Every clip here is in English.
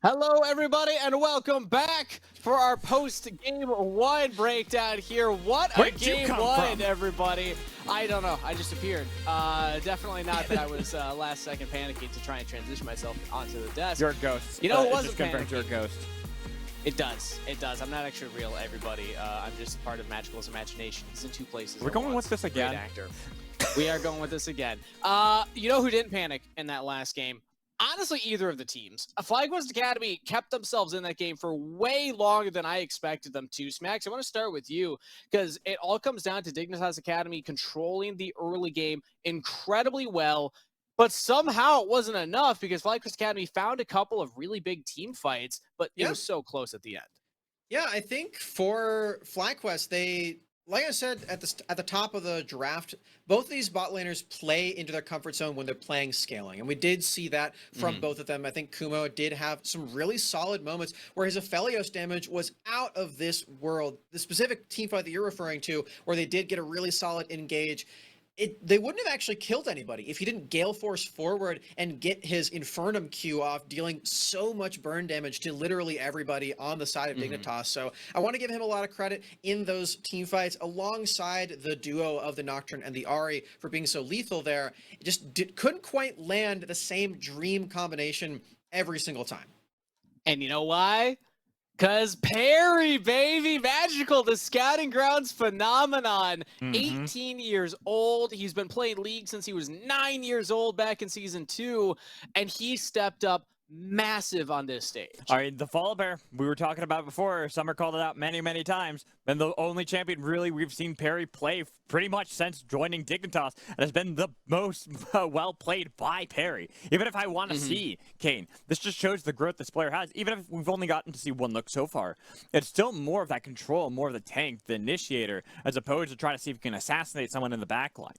Hello, everybody, and welcome back for our post-game one breakdown here. What a Where'd you game come one, from? everybody. I don't know. I just appeared. Definitely not that I was last second panicking to try and transition myself onto the desk. You're a ghost. You know, it It wasn't just confirms panicking. you're a ghost. It does. It does. I'm not actually real, everybody. I'm just part of Magical's imagination. He's in two places. We're at going once. with this Great again. actor. We are going with this again. You know who didn't panic in that last game? Honestly, either of the teams. FlyQuest Academy kept themselves in that game for way longer than I expected them to. Smacks, I want to start with you because it all comes down to Dignitas Academy controlling the early game incredibly well, but somehow it wasn't enough because FlyQuest Academy found a couple of really big team fights, but it was so close at the end. Yeah, I think for FlyQuest, they, like I said at the top of the draft, both of these bot laners play into their comfort zone when they're playing scaling, and we did see that from both of them. I think Kumo did have some really solid moments where his Aphelios damage was out of this world. The specific team fight that you're referring to, where they did get a really solid engage. They wouldn't have actually killed anybody if he didn't Gale Force forward and get his Infernum Q off, dealing so much burn damage to literally everybody on the side of Dignitas. So I want to give him a lot of credit in those team fights alongside the duo of the Nocturne and the Ahri for being so lethal there. It just couldn't quite land the same dream combination every single time. And you know why? Because Perry, baby, Magical, the scouting grounds phenomenon. 18 years old. He's been playing League since he was 9 years old back in Season 2, and he stepped up massive on this stage. All right, the Fall Bear, we were talking about it before. Summer called it out many, many times. Been the only champion really we've seen Perry play pretty much since joining Dignitas, and has been the most well played by Perry. Even if I want to see Kane, this just shows the growth this player has. Even if we've only gotten to see one look so far, it's still more of that control, more of the tank, the initiator, as opposed to trying to see if he can assassinate someone in the backline.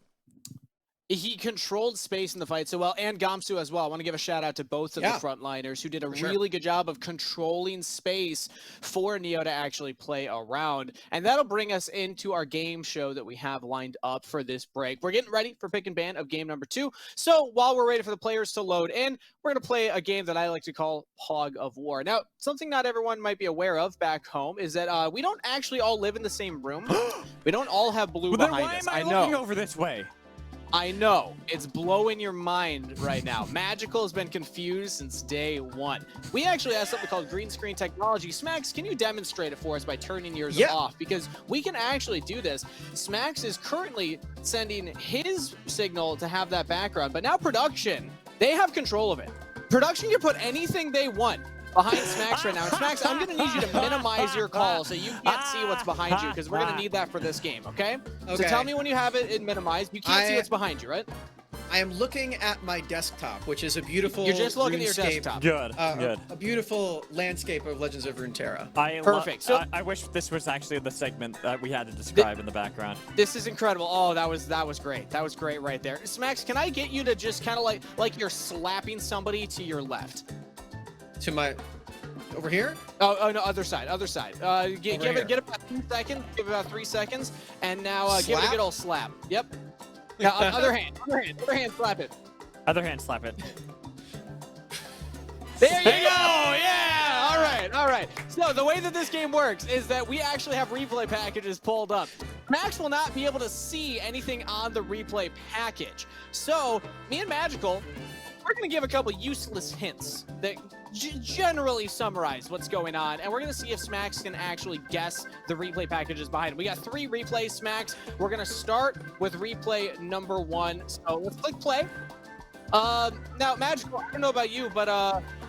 He controlled space in the fight so well, and Gamsu as well. I want to give a shout out to both of the frontliners who did a really good job of controlling space for Neo to actually play around. And that'll bring us into our game show that we have lined up for this break. We're getting ready for pick and ban of game number 2. So while we're waiting for the players to load in, we're going to play a game that I like to call Hog of War. Now, something not everyone might be aware of back home is that we don't actually all live in the same room. We don't all have blue behind us. Then why am I looking over this way? I know, it's blowing your mind right now. Magical has been confused since day one. We actually have something called green screen technology. Smacks, can you demonstrate it for us by turning yours off? Because we can actually do this. Smacks is currently sending his signal to have that background, but now production, they have control of it. Production can put anything they want behind Smacks right now. And Smacks, I'm going to need you to minimize your call so you can't see what's behind you, because we're going to need that for this game, okay? So tell me when you have it in minimized. You can't see what's behind you, right? I am looking at my desktop, which is a beautiful You're just looking at your desktop. Good, good. A beautiful landscape of Legends of Runeterra. Perfect. So I wish this was actually the segment that we had to describe in the background. This is incredible. Oh, that was great. That was great right there. Smacks, can I get you to just kind of like you're slapping somebody to your left? To my... Over here? Oh no, other side. Give it about 2 seconds. Give it about 3 seconds, and now give it a good old slap. Yep. Yeah, other hand, slap it. Other hand, slap it. There you go. Yeah. All right. So the way that this game works is that we actually have replay packages pulled up. Max will not be able to see anything on the replay package. So me and Magical, we're going to give a couple useless hints that generally summarize what's going on, and we're going to see if Smacks can actually guess the replay packages behind it. We got 3 replays, Smacks. We're going to start with replay number 1. So let's click play. Now, Magical, I don't know about you, but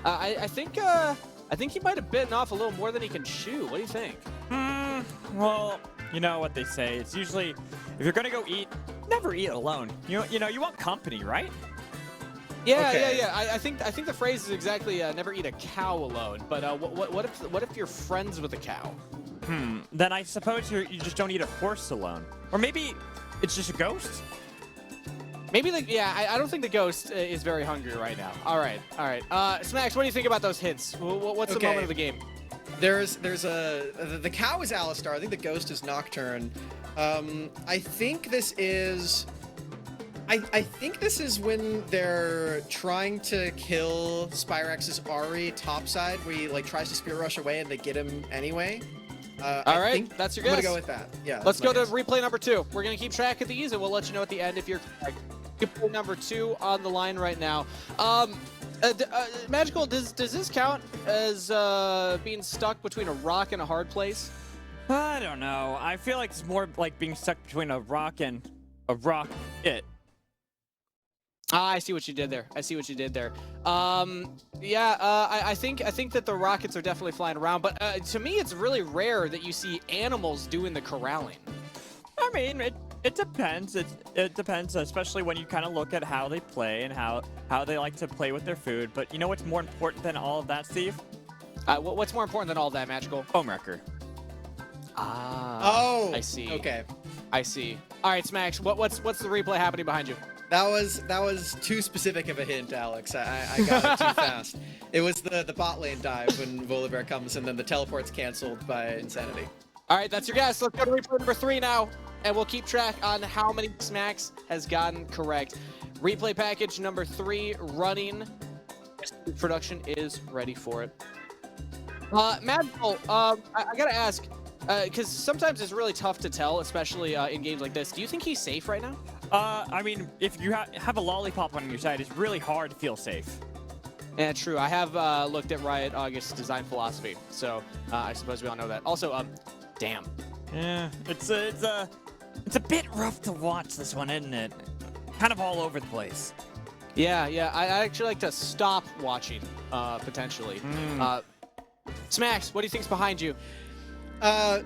I think he might have bitten off a little more than he can chew. What do you think? Well, you know what they say. It's usually, if you're going to go eat, never eat alone. You know, you want company, right? Yeah. I think the phrase is exactly never eat a cow alone. But what if you're friends with a cow? Then I suppose you just don't eat a horse alone. Or maybe it's just a ghost? Maybe I don't think the ghost is very hungry right now. All right. Smacks, what do you think about those hints? What's the moment of the game? The cow is Alistar. I think the ghost is Nocturne. I think this is I think this is when they're trying to kill Spyrex's Ari topside, where he like tries to spear rush away and they get him anyway. All right, that's your guess. I'm gonna go with that. Yeah. Let's go to guess. replay number 2. We're gonna keep track of these, and we'll let you know at the end if you're correct. Replay number 2 on the line right now. Magical, does this count as being stuck between a rock and a hard place? I don't know. I feel like it's more like being stuck between a rock and a rock pit. I see what you did there. I see what you did there. Yeah, I think that the rockets are definitely flying around, but to me, it's really rare that you see animals doing the corralling. I mean, it depends. It depends, especially when you kind of look at how they play and how they like to play with their food. But you know what's more important than all of that, Steve? What's more important than all that, Magical? Home wrecker. Ah. Oh. I see. Okay. I see. All right, Smax. What's the replay happening behind you? That was too specific of a hint, Alex. I got it too fast. It was the bot lane dive when Volibear comes and then the teleport's canceled by Insanity. All right, that's your guess. Let's go to replay number 3 now, and we'll keep track on how many Smax has gotten correct. Replay package number 3 running. Production is ready for it. Magical, I gotta ask, because sometimes it's really tough to tell, especially in games like this. Do you think he's safe right now? I mean, if you have a lollipop on your side, it's really hard to feel safe. Yeah, true. I have looked at Riot August's design philosophy, so I suppose we all know that. Also, damn. Yeah, it's a bit rough to watch this one, isn't it? Kind of all over the place. Yeah. I actually like to stop watching, potentially. Smax, what do you think's behind you?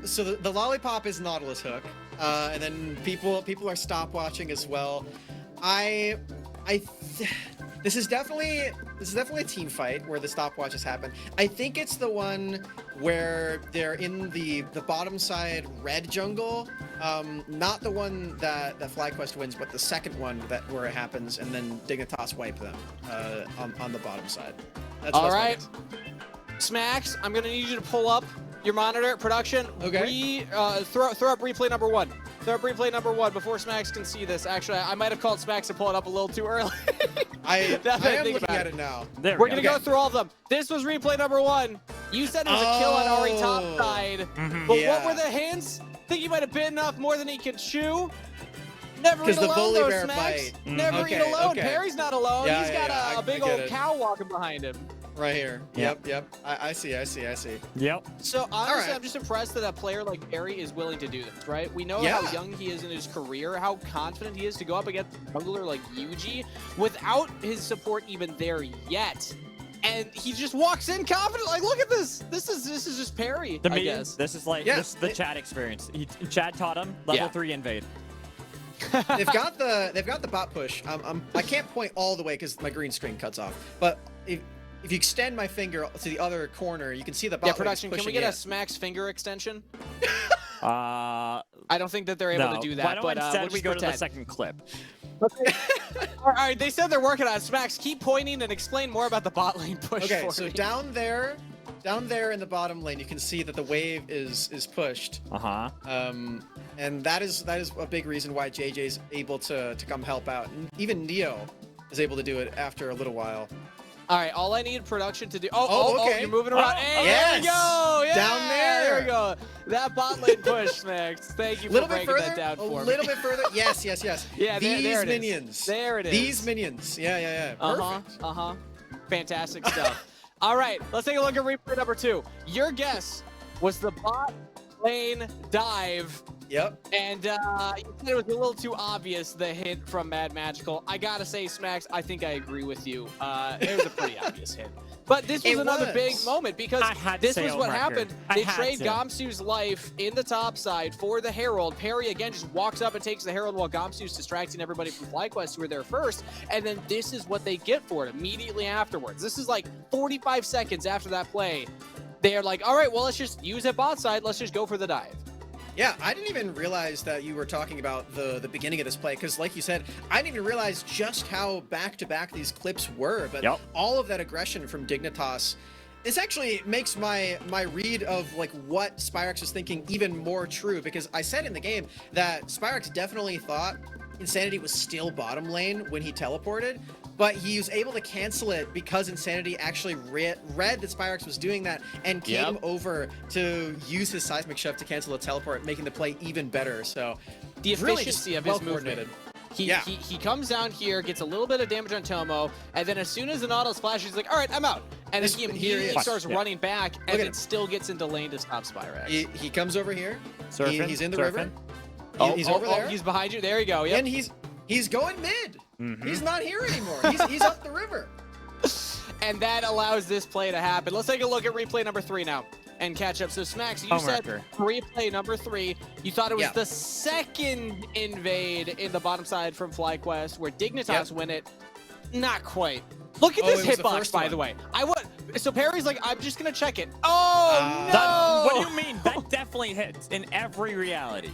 So the lollipop is Nautilus Hook, and then people are stopwatching as well. This is definitely a team fight where the stopwatches happen. I think it's the one where they're in the bottom side red jungle, not the one that FlyQuest wins, but the second one where it happens, and then Dignitas wipe them on the bottom side. All right, Smax, I'm gonna need you to pull up your monitor. Production. Okay. Throw up replay number 1. Throw up replay number 1 before Smax can see this. Actually, I might have called Smax to pull it up a little too early. I am looking at it now. We're gonna go through all of them. This was replay number 1. You said it was a kill on Ari top side, but what were the hints? Think he might have bitten off more than he could chew. Never eat alone, though, Smax. Never eat alone. Perry's not alone. Yeah, He's got a big old cow walking behind him. Right here. Yep. I see. Yep. So honestly, I'm just impressed that a player like Perry is willing to do this, right? We know how young he is in his career, how confident he is to go up against a jungler like Yuji without his support even there yet. And he just walks in confident, like, look at this. This is just Perry, I guess. This is like the Chad experience. Chad taught him level 3 invade. they've got the bot push. I can't point all the way because my green screen cuts off. But if you extend my finger to the other corner, you can see the bot. Yeah, production. Can we get a Smax finger extension? I don't think that they're able to do that. Why don't but instead we go to the second clip? All right, they said they're working on it. Smax, keep pointing and explain more about the bot lane push. Okay, for so me. down there in the bottom lane, you can see that the wave is pushed. And that is a big reason why JJ's able to come help out. And even Neo is able to do it after a little while. All right, all I need production to do. Oh, you're moving around. Hey, yes. There we go. Yeah, Down there. There we go. That bot lane push, Max. Thank you for breaking that down for me. A little bit further. Yes. Yeah, These there it minions. Is. There it is. These minions. Yeah. Perfect. Fantastic stuff. All right, let's take a look at replay number 2. Your guess was the bot lane dive. Yep. And you said it was a little too obvious, the hint from Mad Magical. I gotta say, Smax, I think I agree with you. It was a pretty obvious hint. But this was another big moment because this was what happened. They trade Gamsu's life in the top side for the Herald. Perry again just walks up and takes the Herald while Gamsu's distracting everybody from FlyQuest who were there first. And then this is what they get for it immediately afterwards. This is like 45 seconds after that play. They're like, all right, well, let's just use it bot side. Let's just go for the dive. Yeah, I didn't even realize that you were talking about the beginning of this play, because like you said, I didn't even realize just how back-to-back these clips were, but all of that aggression from Dignitas, this actually makes my read of like what Spyrex was thinking even more true, because I said in the game that Spyrex definitely thought Insanity was still bottom lane when he teleported, but he was able to cancel it because Insanity actually read that Spyrex was doing that and came over to use his seismic shift to cancel the teleport, making the play even better. So the really efficiency just of well his movement. coordinated. He comes down here, gets a little bit of damage on Tomo, and then as soon as the Nautilus flashes, he's like, all right, I'm out. And then he immediately starts running back, and then still gets into lane to stop Spyrex. He comes over here. Surfing, He's in the surfing. river. Oh, He's over there. He's behind you. There you go. Yep. And he's going mid. He's not here anymore. He's up the river. And that allows this play to happen. Let's take a look at replay number 3 now and catch up. So Smacks, you said replay number 3. You thought it was the second invade in the bottom side from FlyQuest where Dignitas win it. Not quite. Look at this hitbox, by the way. So Perry's like, I'm just going to check it. Oh, no. What do you mean? That definitely hits in every reality.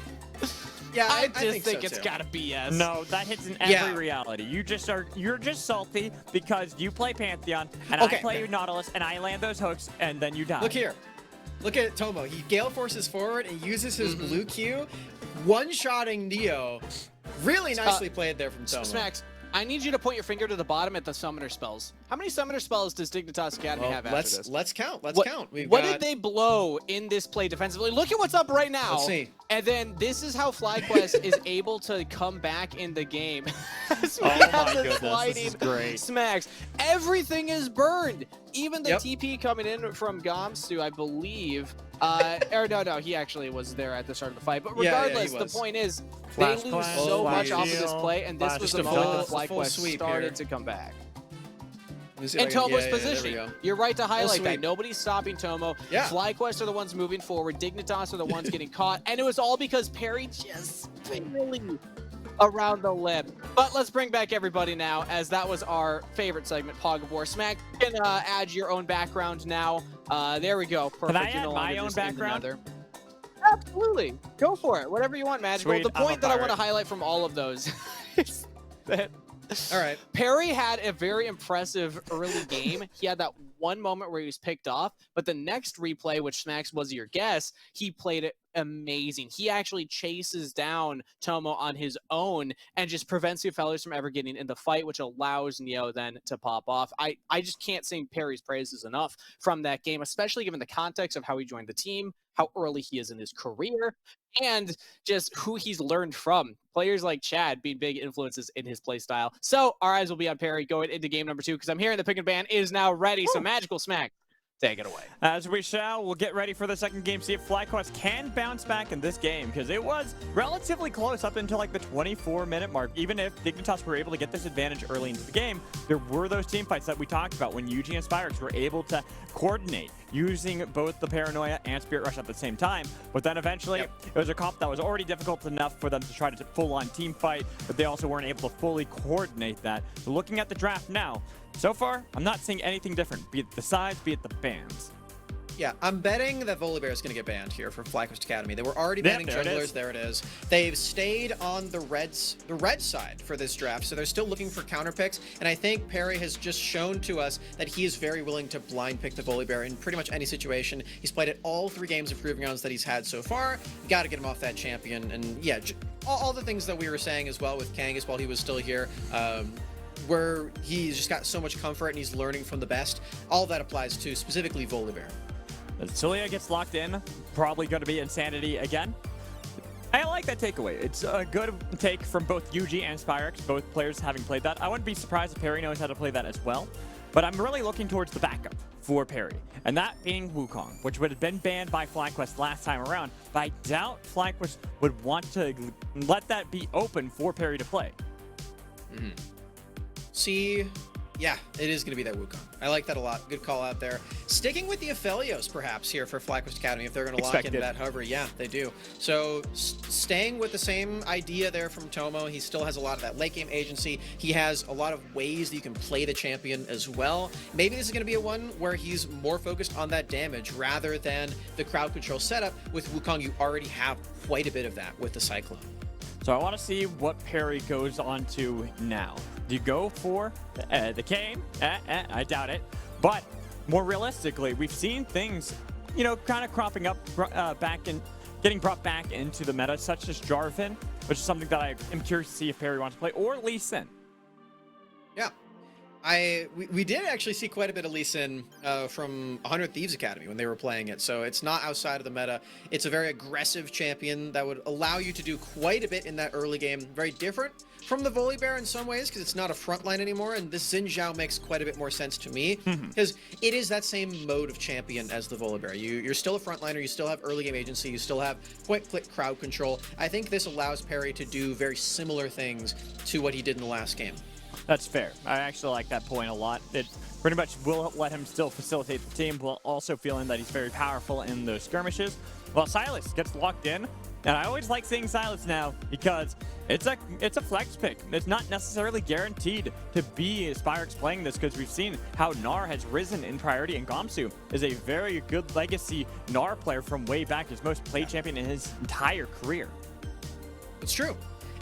Yeah, I just think so it's too. gotta BS. No, that hits in every reality. You're just salty because you play Pantheon and I play Nautilus and I land those hooks and then you die. Look here. Look at Tomo. He gale forces forward and uses his blue Q, one-shotting Neo. Really nicely played there from Tomo. Smacks, I need you to point your finger to the bottom at the summoner spells. How many summoner spells does Dignitas Academy have after this? Let's count. Let's count. What did they blow in this play defensively? Look at what's up right now. Let's see. And then this is how FlyQuest is able to come back in the game. Oh my goodness, this is great. Smacks. Everything is burned. Even the TP coming in from Gomstu, I believe. Or no, he actually was there at the start of the fight. But regardless, the point is, they lose so much off of this play, and this was the moment that FlyQuest started to come back. And Tomo's positioning. You're right to highlight that. Nobody's stopping Tomo. FlyQuest are the ones moving forward. Dignitas are the ones getting caught. And it was all because Perry just barely around the lip. But let's bring back everybody now, as that was our favorite segment, Pog of War. Smack, you can add your own background now. There we go. Perfect. Can I add my own background? Absolutely. Go for it. Whatever you want, Magical. Sweet, the point that I want to highlight from all of those is that all right. Perry had a very impressive early game. He had that one moment where he was picked off, but the next replay, which Smacks was your guess, he played it amazing. He actually chases down Tomo on his own and just prevents the fellas from ever getting in the fight, which allows Neo then to pop off. I just can't sing Perry's praises enough from that game, especially given the context of how he joined the team, how early he is in his career, and just who he's learned from. Players like Chad being big influences in his play style. So our eyes will be on Perry going into game number 2, because I'm hearing the pick and ban is now ready. So Magical Smack, take it away. As we shall, we'll get ready for the second game, see if FlyQuest can bounce back in this game, because it was relatively close up until like the 24-minute mark. Even if Dignitas were able to get this advantage early into the game, there were those team fights that we talked about when UG and Spyrex were able to coordinate using both the Paranoia and Spirit Rush at the same time. But then eventually, it was a comp that was already difficult enough for them to try to full-on team fight, but they also weren't able to fully coordinate that. So looking at the draft now, so far, I'm not seeing anything different, be it the sides, be it the bans. Yeah, I'm betting that Volibear is going to get banned here for FlyQuest Academy. They were already banning junglers. There it is. They've stayed on the red side for this draft, so they're still looking for counter picks. And I think Perry has just shown to us that he is very willing to blind pick the Volibear in pretty much any situation. He's played it all 3 games of ProvingGrounds that he's had so far. You got to get him off that champion. And yeah, all the things that we were saying as well with Kangas while he was still here. Where he's just got so much comfort and he's learning from the best. All that applies to specifically Volibear. FLYA gets locked in, probably going to be Insanity again. I like that takeaway. It's a good take from both UG and Spyrex, both players having played that. I wouldn't be surprised if Perry knows how to play that as well, but I'm really looking towards the backup for Perry, and that being Wukong, which would have been banned by FlyQuest last time around, but I doubt FlyQuest would want to let that be open for Perry to play. See, yeah, it is going to be that Wukong. I like that a lot. Good call out there. Sticking with the Aphelios, perhaps, here for FlyQuest Academy, if they're going to lock into that hover. Yeah, they do. So, staying with the same idea there from Tomo, he still has a lot of that late game agency. He has a lot of ways that you can play the champion as well. Maybe this is going to be a one where he's more focused on that damage rather than the crowd control setup. With Wukong, you already have quite a bit of that with the Cyclone. So I want to see what Perry goes on to now. Do you go for the Kane? I doubt it. But more realistically, we've seen things, you know, kind of cropping up back and getting brought back into the meta, such as Jarvan. which is something that I am curious to see if Perry wants to play, or Lee Sin. Yeah. We did actually see quite a bit of Lee Sin from 100 Thieves Academy when they were playing it, so it's not outside of the meta. It's a very aggressive champion that would allow you to do quite a bit in that early game. Very different from the Volibear in some ways, because it's not a frontline anymore, and this Xin Zhao makes quite a bit more sense to me, because it is that same mode of champion as the Volibear. You're still a frontliner, you still have early game agency, you still have point-click crowd control. I think this allows Perry to do very similar things to what he did in the last game. That's fair. I actually like that point a lot. It pretty much will let him still facilitate the team while also feeling that he's very powerful in those skirmishes. While Silas gets locked in, and I always like seeing Silas now because it's a flex pick. It's not necessarily guaranteed to be Spyrex playing this, because we've seen how Gnar has risen in priority, and Gamsu is a very good legacy Gnar player from way back, his most played champion in his entire career. It's true.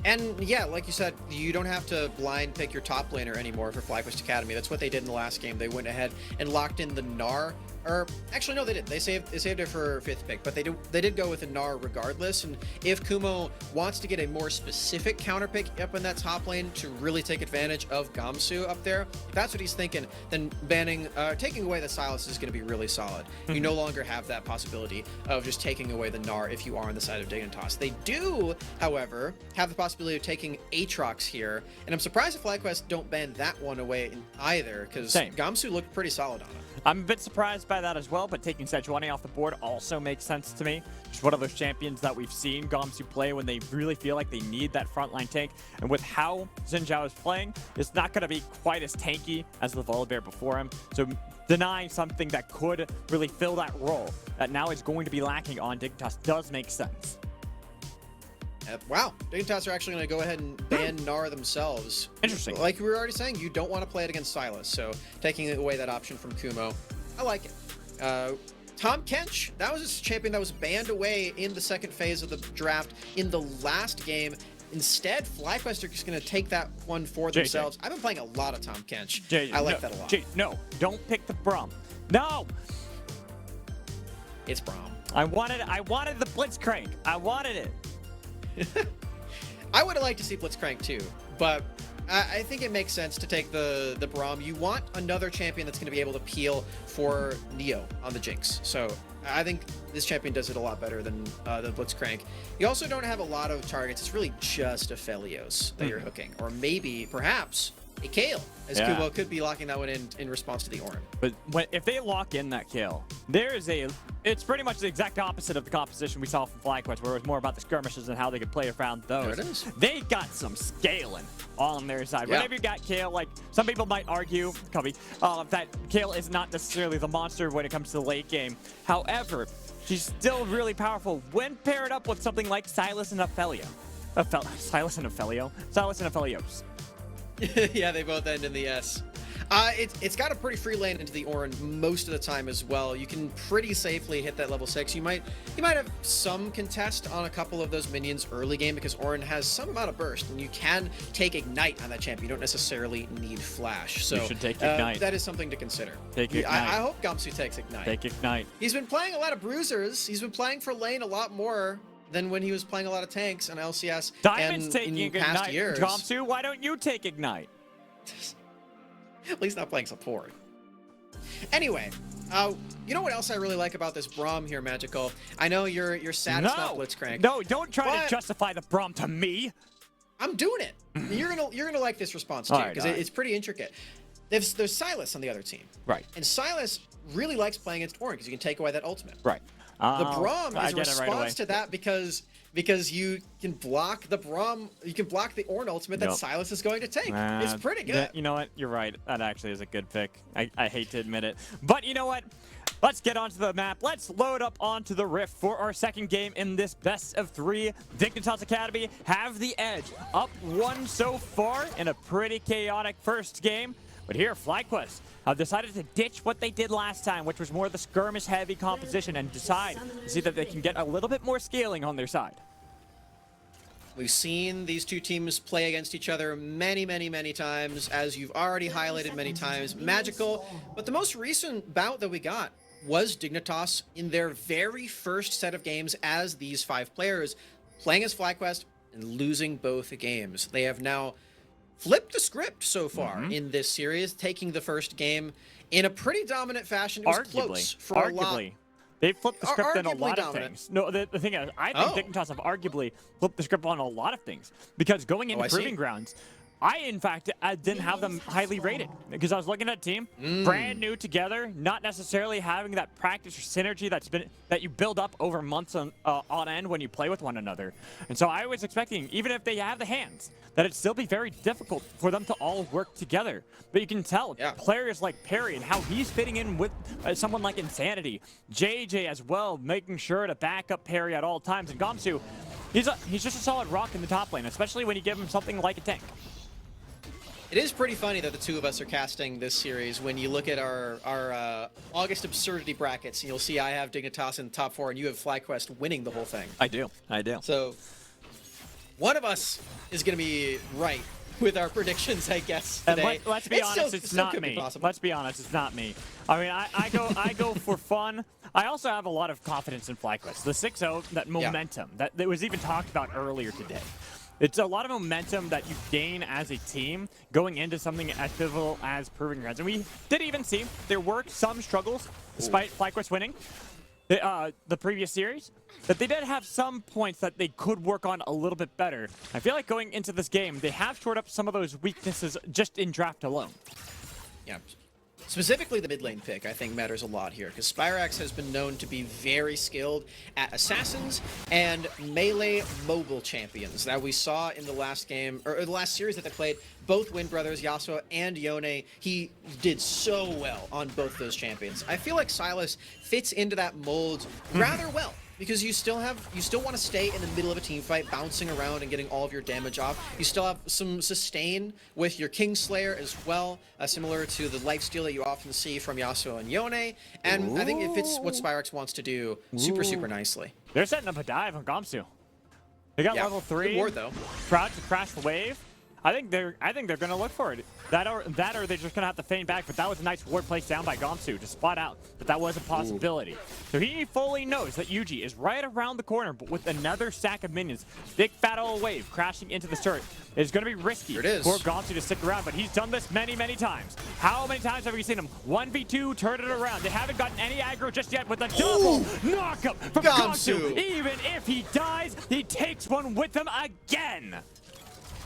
And yeah, like you said, you don't have to blind pick your top laner anymore for FlyQuest Academy. That's what they did in the last game. They went ahead and locked in the Gnar. Or actually, no, they didn't. They saved it for 5th pick, but they did go with a Gnar regardless. And if Kumo wants to get a more specific counter pick up in that top lane to really take advantage of Gamsu up there, if that's what he's thinking, then taking away the Silas is going to be really solid. You no longer have that possibility of just taking away the Gnar if you are on the side of Dignitas. They do, however, have the possibility of taking Aatrox here, and I'm surprised if FlyQuest don't ban that one away either, because Gamsu looked pretty solid on it. I'm a bit surprised by that as well, but taking Sejuani off the board also makes sense to me. Just one of those champions that we've seen Gamsu play when they really feel like they need that frontline tank. And with how Xin Zhao is playing, it's not going to be quite as tanky as the Volibear before him. So denying something that could really fill that role that now is going to be lacking on Dignitas does make sense. Wow, Dignitas are actually going to go ahead and ban Gnar themselves. Interesting. Like we were already saying, you don't want to play it against Silas, so taking away that option from Kumo, I like it. Tom Kench, that was a champion that was banned away in the second phase of the draft in the last game. Instead, FlyQuest are just going to take that one for themselves. I've been playing a lot of Tom Kench. I like that a lot. No, don't pick the Braum. No! It's Braum. I wanted the Blitzcrank. I wanted it. I would have liked to see Blitzcrank too, but I think it makes sense to take the Braum. You want another champion that's going to be able to peel for Neo on the Jinx. So I think this champion does it a lot better than the Blitzcrank. You also don't have a lot of targets. It's really just a Felios that you're hooking, or maybe, perhaps, a Kale, as Kubo could be locking that one in response to the Ornn. But if they lock in that Kale, it's pretty much the exact opposite of the composition we saw from FlyQuest, where it was more about the skirmishes and how they could play around those. There it is. They got some scaling on their side. Whenever you got Kale, like some people might argue, that Kale is not necessarily the monster when it comes to the late game. However, she's still really powerful when paired up with something like Silas and Ophelia. Silas and Ophelio? Silas and Ophelios. Yeah, they both end in the S. It's got a pretty free lane into the Ornn most of the time as well. You can pretty safely hit that level 6. You might have some contest on a couple of those minions early game, because Ornn has some amount of burst, and you can take Ignite on that champion. You don't necessarily need Flash. So you should take Ignite. That is something to consider. Take Ignite. I hope Gamsu takes Ignite. Take Ignite. He's been playing a lot of bruisers. He's been playing for lane a lot more than when he was playing a lot of tanks on LCS. Diamond's taking in past Ignite. years. Gamsu, why don't you take Ignite? At least not playing support. Anyway, you know what else I really like about this Braum here, Magical? I know you're sad it's not Blitzcrank. No, don't try to justify the Braum to me. I'm doing it. You're gonna like this response too, because it's pretty intricate. There's Silas on the other team. Right. And Silas really likes playing against Ornn because you can take away that ultimate. Right. The Braum is a response to that because you can block the Braum, you can block the Ornn ultimate that Silas is going to take. It's pretty good. You know what? You're right. That actually is a good pick. I hate to admit it. But you know what? Let's get onto the map. Let's load up onto the Rift for our second game in this best of 3. Dignitas Academy have the edge. Up 1 so far in a pretty chaotic first game. But here, FlyQuest have decided to ditch what they did last time, which was more the skirmish-heavy composition, and decide to see that they can get a little bit more scaling on their side. We've seen these two teams play against each other many, many, many times, as you've already highlighted many times. Magical. But the most recent bout that we got was Dignitas in their very first set of games as these 5 players, playing as FlyQuest and losing both games. They have now flipped the script so far in this series, taking the first game in a pretty dominant fashion. It was close for a lot. They've flipped the script on a lot dominant. of things. No, the thing is, I think Dignitas have arguably flipped the script on a lot of things. Because going into Proving Grounds, I, in fact, didn't have them highly rated. Because I was looking at a team, brand new together, not necessarily having that practice or synergy that you build up over months on end when you play with one another. And so I was expecting, even if they have the hands, that it'd still be very difficult for them to all work together. But you can tell players like Perry and how he's fitting in with someone like Insanity, JJ as well, making sure to back up Perry at all times. And Gamsu, he's just a solid rock in the top lane, especially when you give him something like a tank. It is pretty funny that the two of us are casting this series when you look at our August absurdity brackets, and you'll see I have Dignitas in the top 4 and you have FlyQuest winning the whole thing. I do. So one of us is going to be right with our predictions, I guess, today. And let's be honest, it's not me. Let's be honest, it's not me. I mean, I go for fun. I also have a lot of confidence in FlyQuest. The 6-0, that momentum that was even talked about earlier today. It's a lot of momentum that you gain as a team going into something as pivotal as Proving Grounds. And we did even see there were some struggles, despite FlyQuest winning the previous series, that they did have some points that they could work on a little bit better. I feel like going into this game, they have shored up some of those weaknesses just in draft alone. Yeah. Specifically, the mid lane pick, I think, matters a lot here, because Spyrax has been known to be very skilled at assassins and melee mobile champions that we saw in the last game, or the last series that they played. Both Wind Brothers, Yasuo and Yone, he did so well on both those champions. I feel like Silas fits into that mold rather well, because you still want to stay in the middle of a team fight, bouncing around and getting all of your damage off. You still have some sustain with your Kingslayer as well, similar to the lifesteal that you often see from Yasuo and Yone. And I think it fits what Spyrax wants to do super nicely. They're setting up a dive on Gamsu. They got level 3. Good ward, though. Proud to crash the wave. I think they're going to look for it. That or they're just going to have to feign back. But that was a nice ward placed down by Gamsu to spot out. But that was a possibility. So he fully knows that Yuji is right around the corner, but with another stack of minions. Big fat old wave crashing into the turret. It's going to be risky for Gamsu to stick around, but he's done this many times. How many times have we seen him 1v2 turn it around? They haven't gotten any aggro just yet with a double knockup from Gamsu. Even if he dies, he takes one with him again.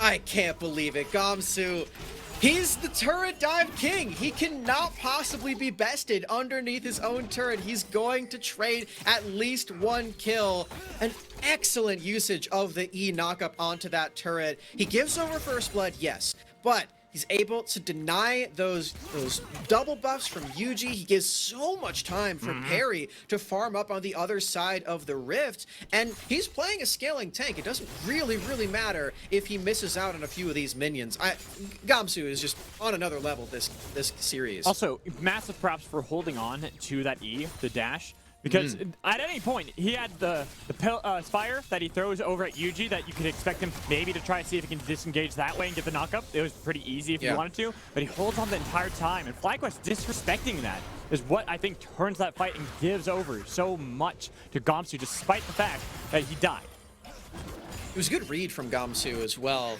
I can't believe it. Gamsu, he's the turret dive king. He cannot possibly be bested underneath his own turret. He's going to trade at least 1 kill. An excellent usage of the E knockup onto that turret. He gives over first blood, yes, but he's able to deny those double buffs from Yuji. He gives so much time for Perry to farm up on the other side of the rift, and he's playing a scaling tank. It doesn't really matter if he misses out on a few of these minions. Gamsu is just on another level this series. Also, massive props for holding on to that E, the dash. Because at any point, he had the Spire that he throws over at Yuji that you could expect him maybe to try and see if he can disengage that way and get the knockup. It was pretty easy if he wanted to, but he holds on the entire time. And FlyQuest disrespecting that is what I think turns that fight and gives over so much to Gamsu, despite the fact that he died. It was a good read from Gamsu as well.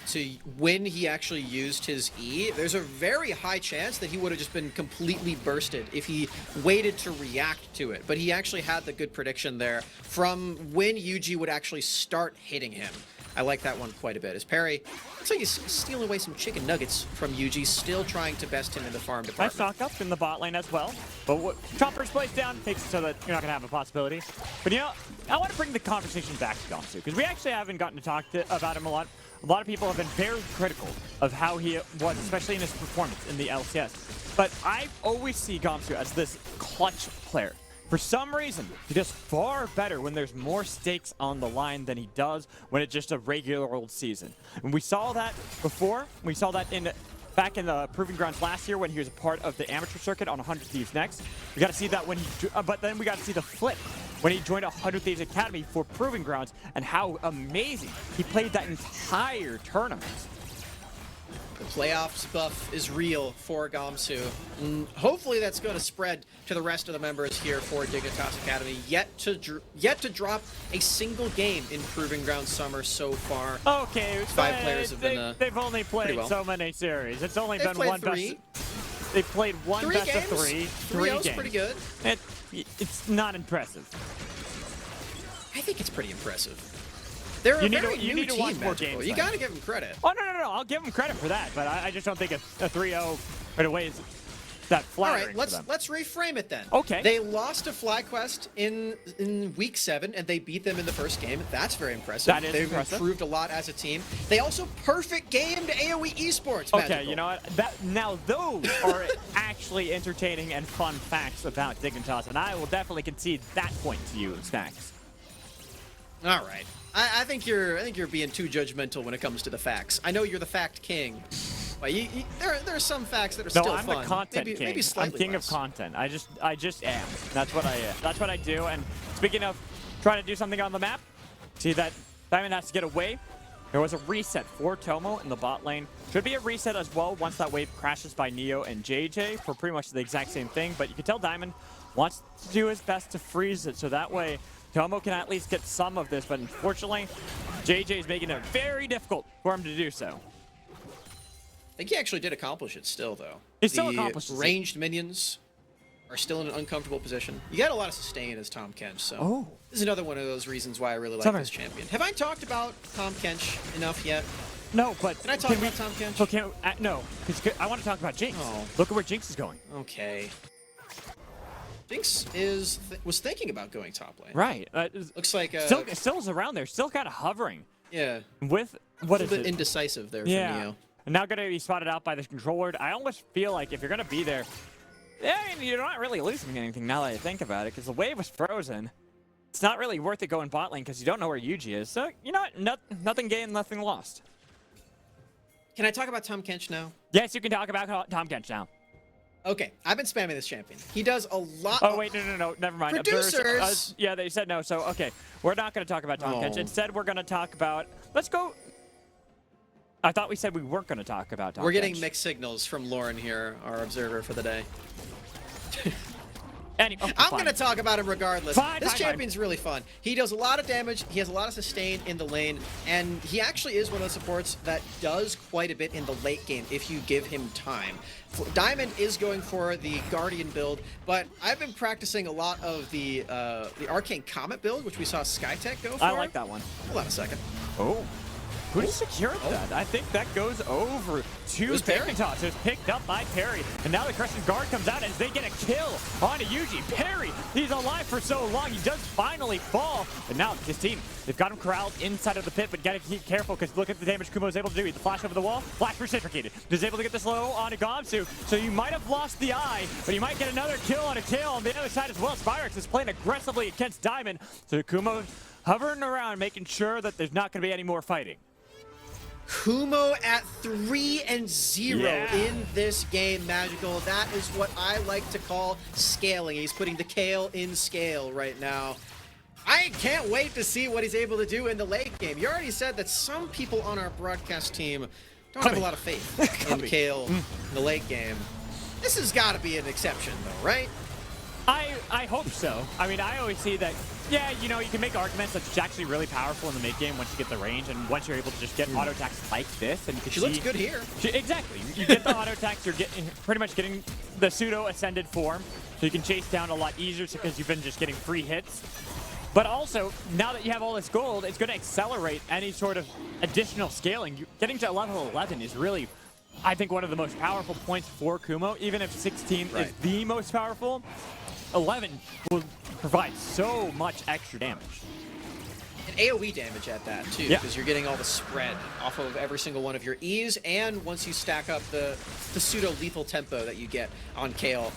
When he actually used his E, there's a very high chance that he would have just been completely bursted if he waited to react to it. But he actually had the good prediction there from when Yuji would actually start hitting him. I like that one quite a bit. As Perry, looks like he's stealing away some chicken nuggets from Yuji, still trying to best him in the farm department. Nice knock up in the bot lane as well. But what Chopper's placed down makes it so that you're not going to have a possibility. But you know, I want to bring the conversation back to Gamsu, because we actually haven't gotten to talk about him a lot. A lot of people have been very critical of how he was, especially in his performance in the LCS. But I always see Gamsu as this clutch player. For some reason, he does far better when there's more stakes on the line than he does when it's just a regular old season. And we saw that before. We saw that back in the Proving Grounds last year when he was a part of the amateur circuit on 100 Thieves Next. We got to see that when but then we got to see the flip when he joined 100 Thieves Academy for Proving Grounds and how amazing he played that entire tournament. playoffs buff is real for Gamsu. And hopefully that's going to spread to the rest of the members here for Dignitas Academy. Yet to drop a single game in Proving Grounds Summer so far. Okay, 5 players have been they've only played well. so many series. It's only They've been played one 3. They've played one 3 best games. of 3. 3 3-0's games. pretty good. It's not impressive. I think it's pretty impressive. They're a very you new need to team, watch more Magical. games. You then. got to give them credit. Oh no! I'll give them credit for that, but I just don't think a 3-0 right away is that flattering. All right, let's reframe it then. Okay. They lost to FlyQuest in week 7, and they beat them in the first game. That's very impressive. That is They've impressive. improved a lot as a team. They also perfect gamed AoE Esports. Okay, Magical. you know what? Now those are actually entertaining and fun facts about Dignitas, and I will definitely concede that point to you, Snacks. All right. I think you're being too judgmental when it comes to the facts. I know you're the fact king. But there are some facts that are still I'm fun. the content maybe, king. Maybe I'm slightly king less. of content. I just am. That's what I do. And speaking of trying to do something on the map, see that Diamond has to get away. There was a reset for Tomo in the bot lane. Should be a reset as well once that wave crashes by Neo and JJ for pretty much the exact same thing. But you can tell Diamond wants to do his best to freeze it so that way Tomo can at least get some of this. But unfortunately, JJ is making it very difficult for him to do so. I think he actually did accomplish it still, though. He still accomplished it. Ranged minions are still in an uncomfortable position. You got a lot of sustain as Tom Kench, so this is another one of those reasons why I really like this champion. Have I talked about Tom Kench enough yet? No, but Can I talk about Tom Kench? So no, because I want to talk about Jinx. Oh. Look at where Jinx is going. Okay. Jinx was thinking about going top lane. Right. Looks like still is around there, still kind of hovering. Yeah. With what a is little bit it? indecisive there Yeah. for Neo. And now gonna be spotted out by the controller. I almost feel like if you're gonna be there, yeah, you're not really losing anything now that I think about it, because the wave was frozen. It's not really worth it going bot lane because you don't know where Yuji is. So you know what? Nothing gained, nothing lost. Can I talk about Tom Kench now? Yes, you can talk about Tom Kench now. Okay, I've been spamming this champion. He does a lot. Oh wait, no, never mind. Producers! Yeah, they said no. So okay, we're not going to talk about Tom Kench. Instead, we're going to talk about. Let's go. I thought we said we weren't going to talk about Tom We're getting Kench. mixed signals from Lauren here, our observer for the day. I'm going to talk about him regardless. This champion's really fun. He does a lot of damage. He has a lot of sustain in the lane, and he actually is one of the supports that does quite a bit in the late game if you give him time. Diamond is going for the Guardian build, but I've been practicing a lot of the Arcane Comet build, which we saw Skytech go for. I like that one. Hold on a second. Oh. Who secured that? I think that goes over to Dignitas. It's picked up by Perry. And now the Crescent Guard comes out as they get a kill onto Yuji. Perry, he's alive for so long. He does finally fall. But now his team, they've got him corralled inside of the pit, but gotta keep careful because look at the damage Kumo is able to do. The flash over the wall, flash reciprocated. He's able to get this low onto Gamsu. So you might have lost the eye, but you might get another kill on a kill on the other side as well. Spyrex is playing aggressively against Diamond. So Kumo hovering around, making sure that there's not going to be any more fighting. Kumo at 3-0 in this game, Magical. That is what I like to call scaling. He's putting the kale in scale right now. I can't wait to see what he's able to do in the late game. You already said that some people on our broadcast team don't have a lot of faith in Kale in the late game. This has got to be an exception, though, right? I hope so. I mean, I always see that, yeah, you know, you can make arguments that she's actually really powerful in the mid game once you get the range, and once you're able to just get auto attacks like this, and you can She looks good here. Exactly. You get the auto attacks, you're pretty much getting the pseudo ascended form, so you can chase down a lot easier because you've been just getting free hits. But also, now that you have all this gold, it's going to accelerate any sort of additional scaling. Getting to level 11 is really, I think, one of the most powerful points for Kumo. Even if 16 is the most powerful, 11 will provide so much extra damage. And AoE damage at that, too, because you're getting all the spread off of every single one of your E's, and once you stack up the pseudo-lethal tempo that you get on Kale,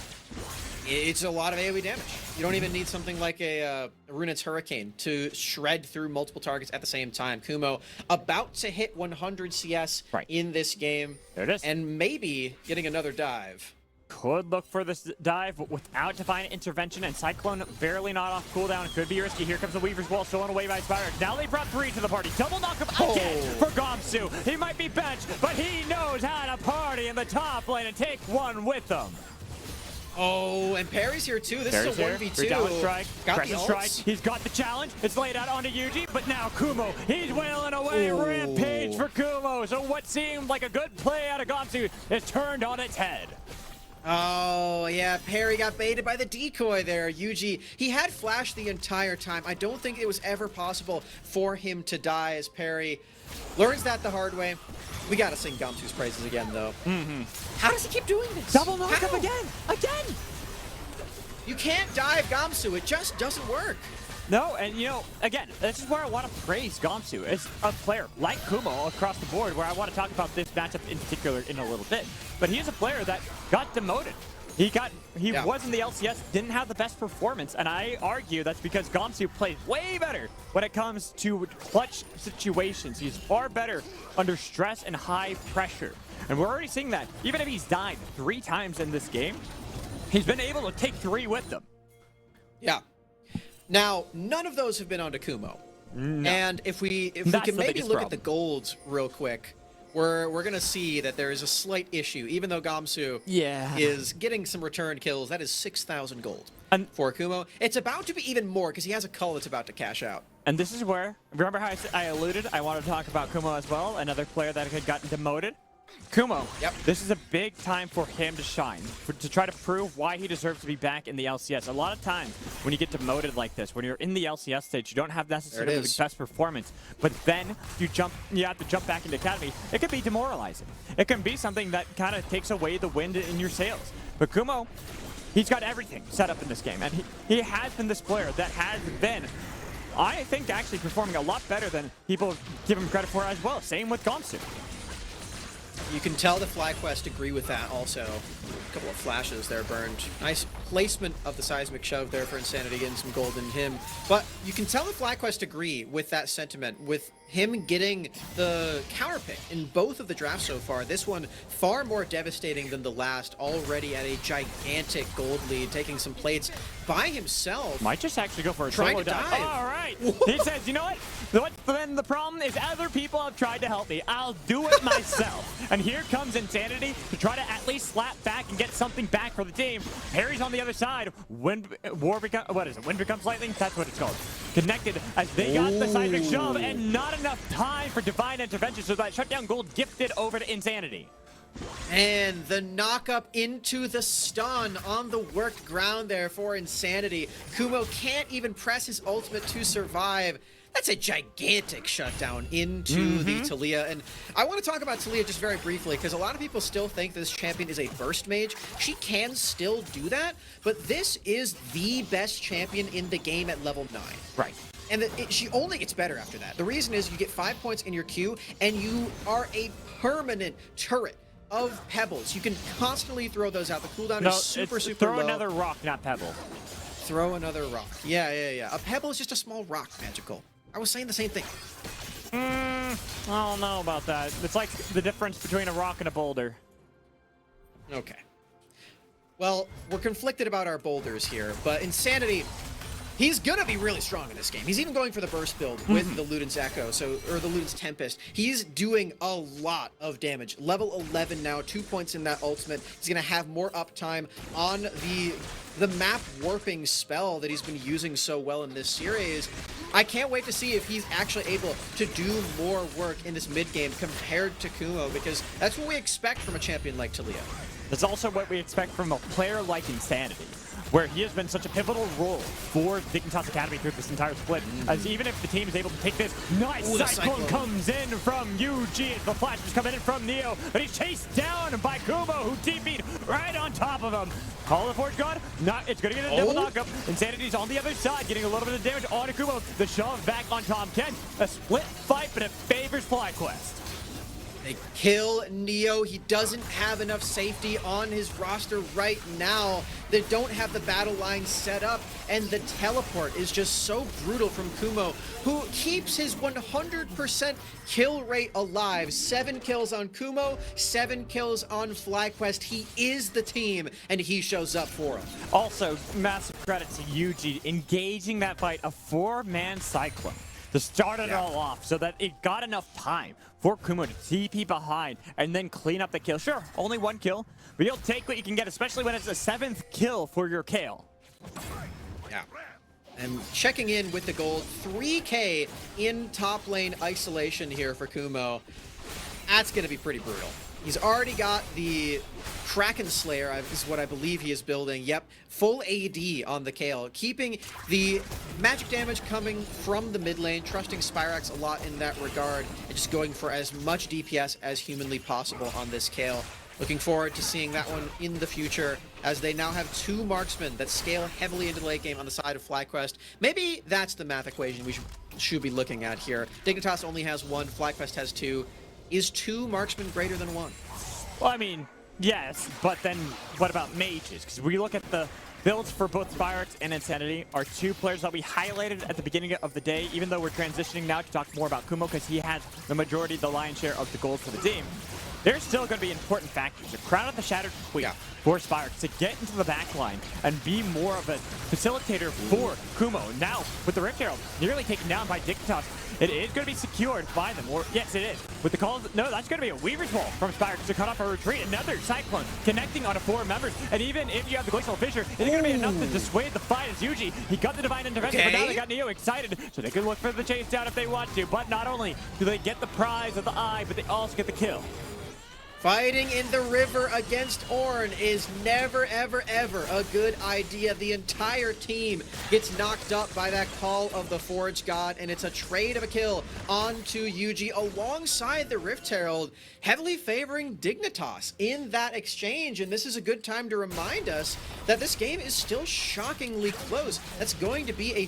it's a lot of AoE damage. You don't even need something like a Runet's Hurricane to shred through multiple targets at the same time. Kumo about to hit 100 CS in this game. There it is. And maybe getting another dive. could look for this dive, but without divine intervention and Cyclone barely not off cooldown, it could be risky. Here comes the Weaver's Wall, stolen away by Spyro. Now they brought 3 to the party. Double knockup again for Gamsu. He might be benched, but he knows how to party in the top lane and take one with them. Oh, and Perry's here too. This is a 1v2. Down strike, Got crescent the strike. ults. He's got the challenge. It's laid out onto Yuji, but now Kumo, he's wailing away. Ooh. Rampage for Kumo. So what seemed like a good play out of Gamsu is turned on its head. Oh, yeah, Perry got baited by the decoy there. Yuji, he had flash the entire time. I don't think it was ever possible for him to die as Perry learns that the hard way. We gotta sing Gamsu's praises again, though. How does he keep doing this? Double knockup How? again. You can't dive Gamsu. It just doesn't work. No, and you know, again, this is where I want to praise Gamsu. It's a player like Kumo across the board, where I want to talk about this matchup in particular in a little bit. But he is a player that got demoted. He was in the LCS, didn't have the best performance, and I argue that's because Gamsu plays way better when it comes to clutch situations. He's far better under stress and high pressure. And we're already seeing that. Even if he's died 3 times in this game, he's been able to take 3 with them. Yeah. Now, none of those have been onto Kumo. No. And if we can maybe look at the golds real quick, we're gonna see that there is a slight issue. Even though Gamsu is getting some return kills, that is 6,000 gold for Kumo. It's about to be even more because he has a cull that's about to cash out. And this is where, remember how I alluded, I wanted to talk about Kumo as well, another player that had gotten demoted. Kumo, this is a big time for him to shine, to try to prove why he deserves to be back in the LCS. A lot of times when you get demoted like this, when you're in the LCS stage, you don't have necessarily the best performance, but then you have to jump back into Academy. It can be demoralizing. It can be something that kind of takes away the wind in your sails. But Kumo, he's got everything set up in this game, and he has been this player that has been, I think, actually performing a lot better than people give him credit for as well. Same with Gamsu. You can tell the FlyQuest agree with that also. A couple of flashes there burned. Nice placement of the seismic shove there for Insanity, getting some gold in him. But you can tell the FlyQuest agree with that sentiment, with him getting the counter pick in both of the drafts so far. This one far more devastating than the last, already at a gigantic gold lead, taking some plates by himself. Might just actually go for a trying solo to dive. All right. He says, you know what? Then the problem is other people have tried to help me. I'll do it myself. And here comes Insanity to try to at least slap back and get something back for the team. Harry's on the other side. Wind becomes lightning? That's what it's called. Connected as they got the seismic shove, and not enough time for divine intervention, so that shutdown gold gifted over to Insanity. And the knock-up into the stun on the worked ground there for Insanity. Kumo can't even press his ultimate to survive. That's a gigantic shutdown into the Taliyah. And I want to talk about Taliyah just very briefly, because a lot of people still think this champion is a burst mage. She can still do that, but this is the best champion in the game at level 9. Right. And she only gets better after that. The reason is you get 5 points in your queue, and you are a permanent turret of pebbles. You can constantly throw those out. The cooldown is super low. Throw another rock, not pebble. Throw another rock. Yeah. A pebble is just a small rock, magical. I was saying the same thing. I don't know about that. It's like the difference between a rock and a boulder. Okay. Well, we're conflicted about our boulders here, but Insanity, he's gonna be really strong in this game. He's even going for the burst build with the Luden's Echo, or the Luden's Tempest. He's doing a lot of damage. Level 11 now, 2 points in that ultimate. He's gonna have more uptime on the map warping spell that he's been using so well in this series. I can't wait to see if he's actually able to do more work in this mid game compared to Kumo, because that's what we expect from a champion like Taliyah. That's also what we expect from a player like Insanity, where he has been such a pivotal role for Dignitas Academy through this entire split. As even if the team is able to take this, nice cyclone comes in from UG as the flash is coming in from Neo, but he's chased down by Kumo, who TP'd right on top of him. Call of the Forge God, it's gonna get a double knockup. Insanity's on the other side, getting a little bit of damage on Kumo. The shove back on Tom Ken. A split fight, but it favors FlyQuest. They kill Neo. He doesn't have enough safety on his roster right now. They don't have the battle line set up, and the teleport is just so brutal from Kumo, who keeps his 100% kill rate alive. 7 kills on Kumo, 7 kills on FlyQuest. He is the team, and he shows up for him. Also, massive credit to Yuji engaging that fight, a 4-man Cyclone, to start it all off so that it got enough time for Kumo to TP behind and then clean up the kill. Sure, only 1 kill, but you'll take what you can get, especially when it's a 7th kill for your Kale. Yeah. And checking in with the gold, 3K in top lane isolation here for Kumo. That's going to be pretty brutal. He's already got the Kraken Slayer, is what I believe he is building. Yep, full AD on the Kale, keeping the magic damage coming from the mid lane, trusting Spyrax a lot in that regard, and just going for as much DPS as humanly possible on this Kale. Looking forward to seeing that one in the future, as they now have 2 marksmen that scale heavily into the late game on the side of FlyQuest. Maybe that's the math equation we should be looking at here. Dignitas only has 1, FlyQuest has 2. Is 2 marksmen greater than 1? Well, I mean, yes, but then what about mages? Because we look at the builds for both Spyrax and Insanity are 2 players that we highlighted at the beginning of the day, even though we're transitioning now to talk more about Kumo because he has the majority, the lion's share of the goals for the team. There's still going to be important factors. The Crown of the Shattered Queen for Spyrax to get into the back line and be more of a facilitator for Kumo. Now, with the Rift Herald nearly taken down by Dignitas, it is going to be secured by them. Or, yes, it is. With the calls, no, that's going to be a Weaver's Wall from Spyrax to cut off a retreat. Another Cyclone connecting onto 4 members. And even if you have the Glacial Fissure, it's going to be enough to dissuade the fight as Yuji. He got the Divine Intervention, but now they got Neo excited, so they can look for the chase down if they want to. But not only do they get the prize of the eye, but they also get the kill. Fighting in the river against Ornn is never, ever, ever a good idea. The entire team gets knocked up by that call of the Forge God, and it's a trade of a kill onto Yuji alongside the Rift Herald, heavily favoring Dignitas in that exchange. And this is a good time to remind us that this game is still shockingly close. That's going to be a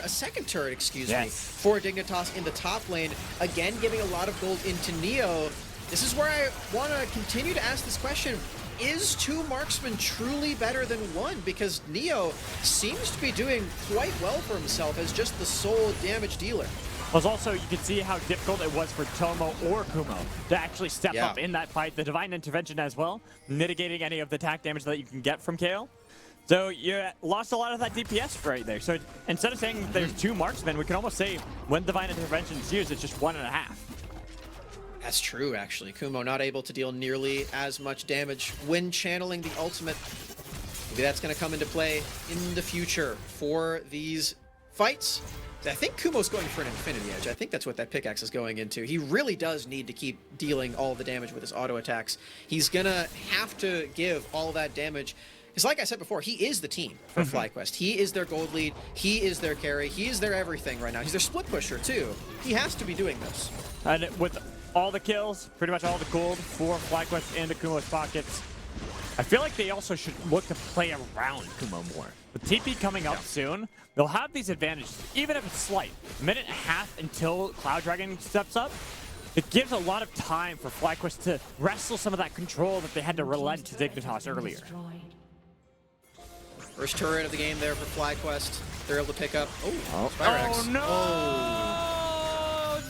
second turret, excuse me, for Dignitas in the top lane. Again, giving a lot of gold into Neo. This is where I want to continue to ask this question. Is 2 marksmen truly better than 1? Because Neo seems to be doing quite well for himself as just the sole damage dealer. Plus also, you can see how difficult it was for Tomo or Kumo to actually step up in that fight. The Divine Intervention as well, mitigating any of the attack damage that you can get from Kale. So you lost a lot of that DPS right there. So instead of saying there's 2 marksmen, we can almost say when Divine Intervention is used, it's just 1.5. That's true, actually. Kumo not able to deal nearly as much damage when channeling the ultimate. Maybe that's going to come into play in the future for these fights. I think Kumo's going for an Infinity Edge. I think that's what that pickaxe is going into. He really does need to keep dealing all the damage with his auto attacks. He's going to have to give all that damage. Because like I said before, he is the team for FlyQuest. He is their gold lead. He is their carry. He is their everything right now. He's their split pusher, too. He has to be doing this. And with all the kills, pretty much all the gold for FlyQuest into Kumo's pockets, I feel like they also should look to play around Kumo more. With TP coming up soon, they'll have these advantages, even if it's slight. 1.5 minutes until Cloud Dragon steps up. It gives a lot of time for FlyQuest to wrestle some of that control that they had to relent to Dignitas earlier. First turret of the game there for FlyQuest. They're able to pick up. Spyrax. Oh no!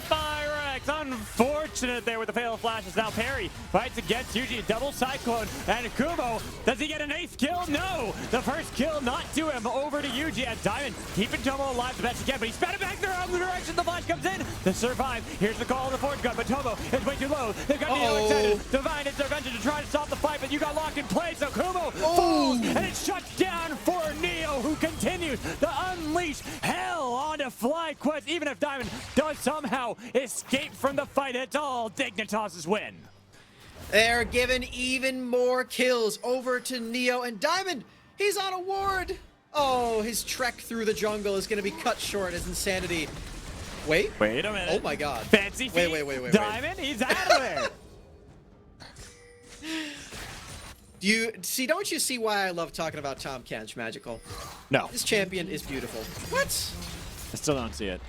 Spyrax, unfortunate there with the fail of flashes. Now Perry fights against Yuji, double Cyclone, and Kumo. Does he get an 8th kill? No! The first kill not to him. Over to Yuji, and Diamond keeping Tomo alive the best he can, but he's sped it back the wrong direction. The flash comes in to survive. Here's the call of the Forge Gun, but Tomo is way too low. They've got Neo excited. Divine Intervention to try to stop the fight, but you got locked in place, so Kumo falls, and it shuts down for Neo, who continues to unleash hell onto FlyQuest. Even if Diamond does somehow escape from the fight, it's all Dignitas' win. They're giving even more kills over to Neo, and Diamond, he's on a ward. Oh, his trek through the jungle is going to be cut short as Insanity. Wait a minute. Oh my god. Fancy feet. Wait. Diamond, he's out of there. Don't you see why I love talking about Tahm Kench, Magical? No. This champion is beautiful. What? I still don't see it.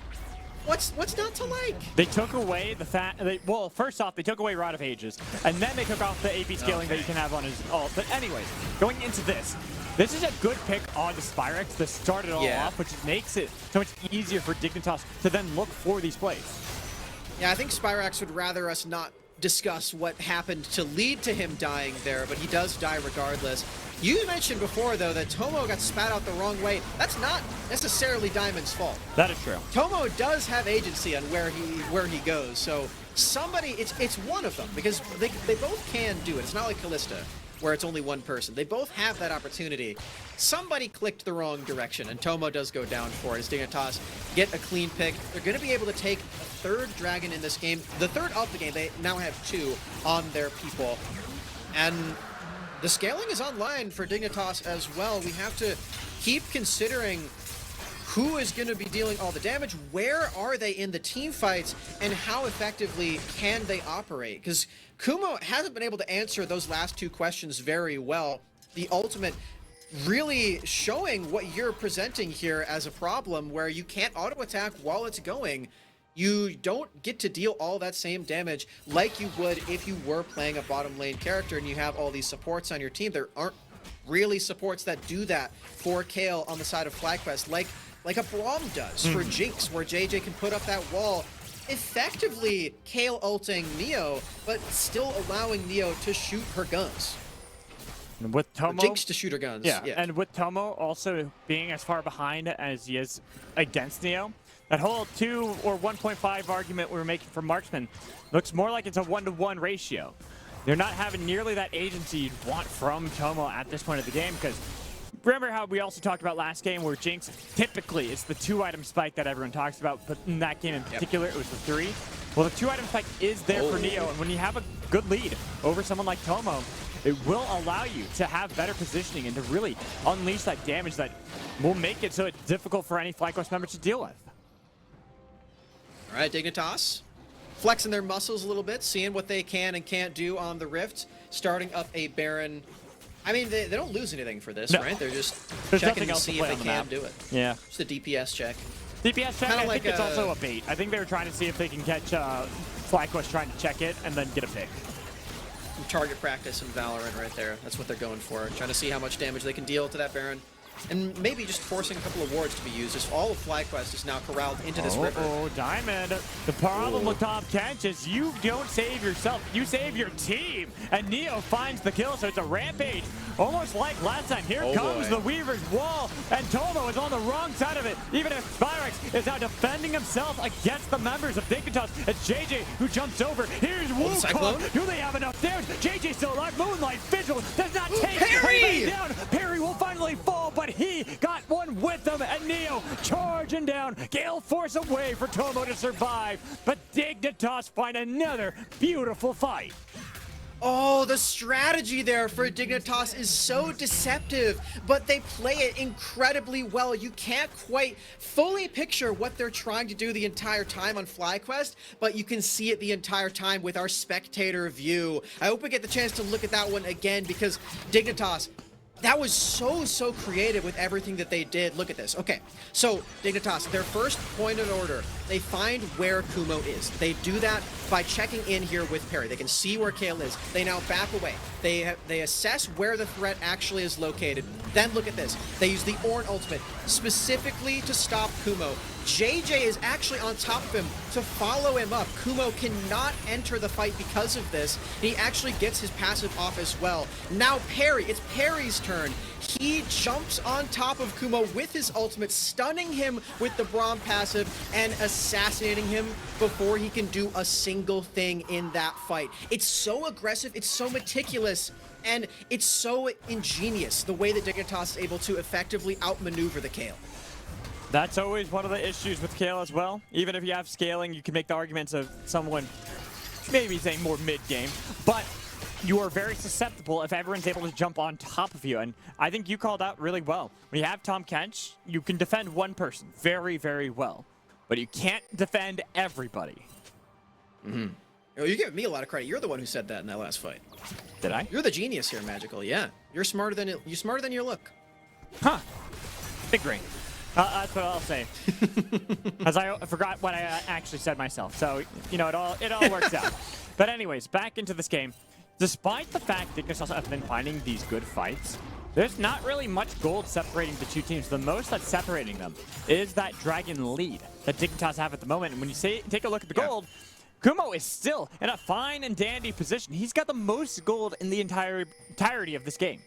What's not to like? They took away the fact. Well, first off, they took away Rod of Ages, and then they took off the AP scaling that you can have on his ult. But anyways, going into this is a good pick on the Spyrex to start it all off, which makes it so much easier for Dignitas to then look for these plays. Yeah, I think Spyrex would rather us not discuss what happened to lead to him dying there, but he does die regardless. You mentioned before, though, that Tomo got spat out the wrong way. That's not necessarily Diamond's fault. That is true. Tomo does have agency on where he goes, so somebody, it's one of them, because they both can do it. It's not like Callista, where it's only one person. They both have that opportunity. Somebody clicked the wrong direction, and Tomo does go down for it as Dignitas get a clean pick. They're going to be able to take a third dragon in this game. The third of the game. They now have 2 on their people. And the scaling is online for Dignitas as well. We have to keep considering who is going to be dealing all the damage, where are they in the team fights, and how effectively can they operate? Because Kumo hasn't been able to answer those last 2 questions very well. The ultimate really showing what you're presenting here as a problem, where you can't auto-attack while it's going. You don't get to deal all that same damage like you would if you were playing a bottom lane character and you have all these supports on your team. There aren't really supports that do that for Kayle on the side of FlyQuest, like a Braum does for Jinx, where JJ can put up that wall, effectively Kayle ulting Neo, but still allowing Neo to shoot her guns. And with Tomo, Jinx to shoot her guns. Yeah, and with Tomo also being as far behind as he is against Neo, that whole 2 or 1.5 argument we were making for Marksman looks more like it's a 1-to-1 ratio. They're not having nearly that agency you'd want from Tomo at this point of the game, because remember how we also talked about last game where Jinx, typically it's the 2-item spike that everyone talks about, but in that game in particular, it was the 3. Well, the 2-item spike is there for Neo, and when you have a good lead over someone like Tomo, it will allow you to have better positioning and to really unleash that damage that will make it so it's difficult for any FlyQuest member to deal with. All right, Dignitas flexing their muscles a little bit, seeing what they can and can't do on the Rift, starting up a Baron. I mean, they don't lose anything for this, right? They're just checking to see if they can do it. Yeah. Just a DPS check. DPS check, Kinda I like think it's also a bait. I think they were trying to see if they can catch FlyQuest trying to check it and then get a pick. Target practice in Valorant right there. That's what they're going for. Trying to see how much damage they can deal to that Baron. And maybe just forcing a couple of wards to be used, as all of FlyQuest is now corralled into this river. Oh, Diamond. The problem with Tom Kench is you don't save yourself, you save your team. And Neo finds the kill, so it's a rampage. Almost like last time. Here comes the Weaver's wall, and Tomo is on the wrong side of it. Even if Spyrex is now defending himself against the members of Dignitas. It's JJ who jumps over. Here's Wukong. Do they have enough damage? JJ still alive. Moonlight Vigil does not take anybody down. Parry will finally fall, but he got one with them, and Neo charging down. Gale force away for Tomo to survive, but Dignitas find another beautiful fight. Oh, the strategy there for Dignitas is so deceptive, but they play it incredibly well. You can't quite fully picture what they're trying to do the entire time on FlyQuest, but you can see it the entire time with our spectator view. I hope we get the chance to look at that one again, because Dignitas, that was so creative with everything that they did. Look at this. Okay, so Dignitas, their first point of order, they find where Kumo is. They do that by checking in here with Parry. They can see where Kayle is. They now back away. They assess where the threat actually is located. Then look at this. They use the Ornn ultimate specifically to stop Kumo. JJ is actually on top of him to follow him up. Kumo cannot enter the fight because of this. He actually gets his passive off as well. Now Parry, it's Parry's turn. He jumps on top of Kumo with his ultimate, stunning him with the Braum passive and assassinating him before he can do a single thing in that fight. It's so aggressive, it's so meticulous, and it's so ingenious the way that Dignitas is able to effectively outmaneuver the Kayle. That's always one of the issues with Kayle as well. Even if you have scaling, you can make the arguments of someone maybe saying more mid-game, but you are very susceptible if everyone's able to jump on top of you. And I think you called out really well. When you have Tom Kench, you can defend one person very well, but you can't defend everybody. Oh, you're giving me a lot of credit. You're the one who said that in that last fight. Did I? You're the genius here, Magical. Yeah, you're smarter than you look. Huh. Big brain. That's what I'll say. As I forgot what I actually said myself. So, you know, it all works out. But anyways, back into this game. Despite the fact Dignitas have been finding these good fights, there's not really much gold separating the two teams. The most that's separating them is that Dragon lead that Dignitas have at the moment. And when you take a look at the gold, Kumo is still in a fine and dandy position. He's got the most gold in the entirety of this game.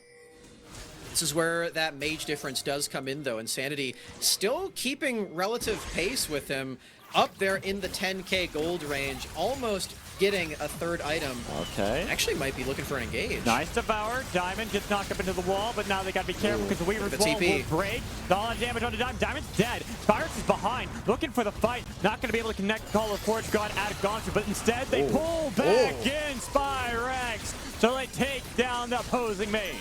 This is where that mage difference does come in, though. Insanity still keeping relative pace with him up there in the 10k gold range, almost getting a third item. Okay. Actually might be looking for an engage. Nice devour. Diamond gets knocked up into the wall, but now they gotta be careful because the Weaver's wall will break. Solid damage onto Diamond. Diamond's dead. Spirus is behind, looking for the fight. Not gonna be able to connect Call of Forge God out of Gonsu, but instead they pull back in Spyrex. So they take down the opposing mage.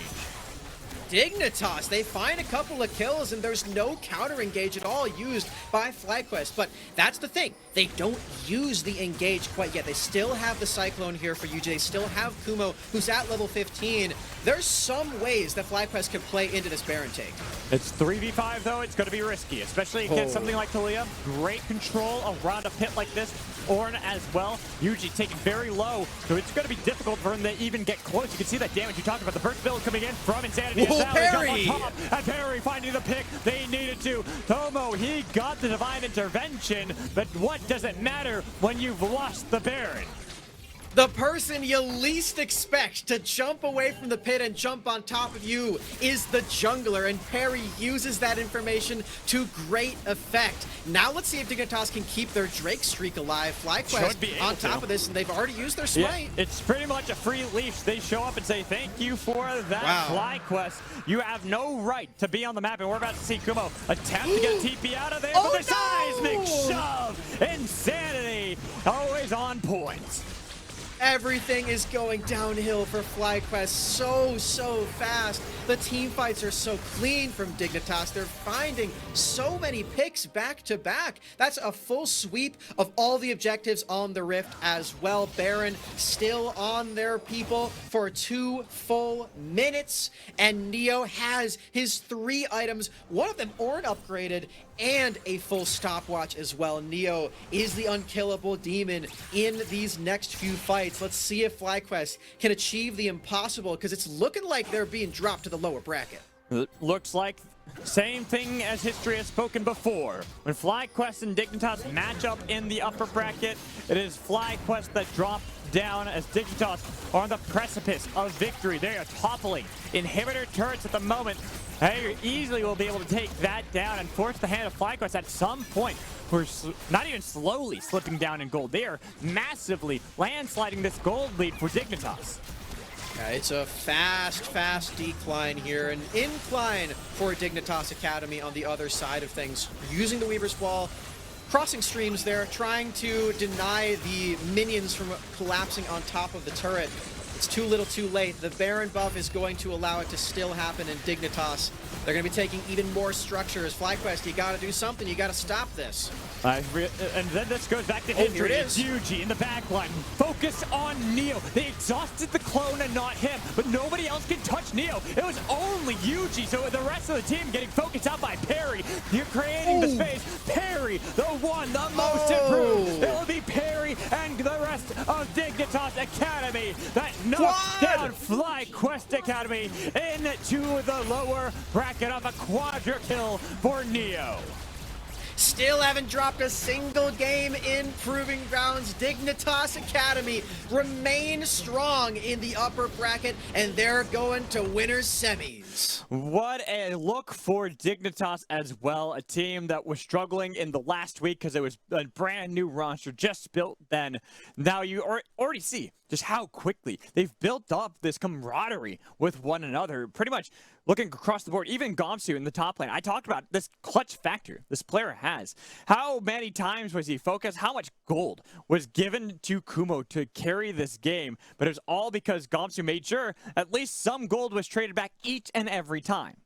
Dignitas, they find a couple of kills and there's no counter engage at all used by FlyQuest, but that's the thing. They don't use the engage quite yet. They still have the Cyclone here for UJ. They still have Kumo, who's at level 15. There's some ways that FlyQuest can play into this Baron take. It's 3v5 though, it's gonna be risky, especially against something like FLYA. Great control around a pit like this. Ornn as well, usually taken very low, so it's going to be difficult for him to even get close. You can see that damage you talked about, the burst build coming in from Insanity. Parry! And Parry finding the pick they needed to. Tomo, he got the divine intervention, but what does it matter when you've lost the Baron? The person you least expect to jump away from the pit and jump on top of you is the jungler, and Parry uses that information to great effect. Now let's see if Dignitas can keep their Drake streak alive. FlyQuest on top of this, and they've already used their smite. Yeah, it's pretty much a free leash. They show up and say, thank you for that FlyQuest. You have no right to be on the map, and we're about to see Kumo attempt to get a TP out of there, but there's seismic shove! Insanity, always on point. Everything is going downhill for FlyQuest so fast. The team fights are so clean from Dignitas. They're finding so many picks back to back. That's a full sweep of all the objectives on the Rift as well. Baron still on their people for 2 full minutes, and Neo has his 3 items, one of them Ornn upgraded, and a full stopwatch as well. Neo is the unkillable demon in these next few fights. Let's see if FlyQuest can achieve the impossible, because it's looking like they're being dropped to the lower bracket. It looks like same thing as history has spoken before. When FlyQuest and Dignitas match up in the upper bracket, it is FlyQuest that drop down as Dignitas are on the precipice of victory. They are toppling inhibitor turrets at the moment. They easily will be able to take that down and force the hand of FlyQuest at some point. We're not even slowly slipping down in gold. They are massively landsliding this gold lead for Dignitas. It's a fast decline here. An incline for Dignitas Academy on the other side of things. Using the Weaver's Wall, crossing streams there, trying to deny the minions from collapsing on top of the turret. It's too little too late. The Baron buff is going to allow it to still happen in Dignitas. They're going to be taking even more structures. FlyQuest, you got to do something. You got to stop this. And then this goes back to history. Here it is. Yuji in the back line. Focus on Neo. They exhausted the clone and not him, but nobody else can touch Neo. It was only Yuji, so the rest of the team getting focused out by Parry. You're creating the space. Parry, the one, the most improved. It will be Parry and the rest of Dignitas Academy that knocks down FlyQuest Academy into the lower bracket of a quadra kill for Neo. Still haven't dropped a single game in ProvingGrounds. Dignitas Academy remain strong in the upper bracket, and they're going to winners semis. What a look for Dignitas as well, a team that was struggling in the last week because it was a brand new roster just built then. Now you already see just how quickly they've built up this camaraderie with one another, pretty much looking across the board. Even Gonsu in the top lane, I talked about this clutch factor this player has. How many times was he focused? How much gold was given to Kumo to carry this game? But it was all because Gonsu made sure at least some gold was traded back each and every time.